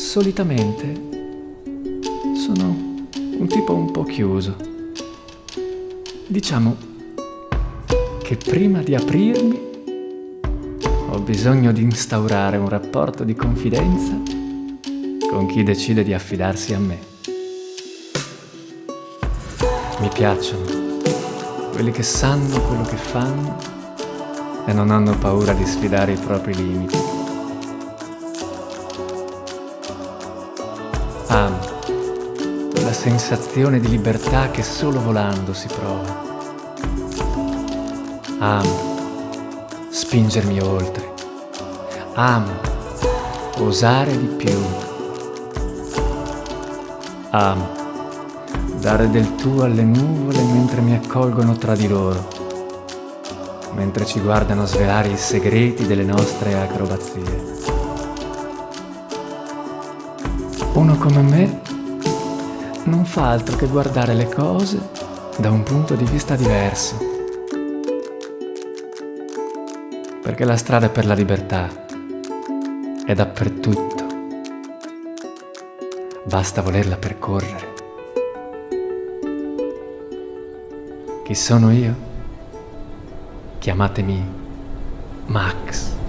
Solitamente sono un tipo un po' chiuso. Diciamo che prima di aprirmi ho bisogno di instaurare un rapporto di confidenza con chi decide di affidarsi a me. Mi piacciono quelli che sanno quello che fanno e non hanno paura di sfidare i propri limiti. Amo quella sensazione di libertà che solo volando si prova. Amo spingermi oltre. Amo osare di più. Amo dare del tu alle nuvole mentre mi accolgono tra di loro, mentre ci guardano svelare i segreti delle nostre acrobazie. Uno come me non fa altro che guardare le cose da un punto di vista diverso, perché la strada per la libertà è dappertutto, basta volerla percorrere. Chi sono io? Chiamatemi Max.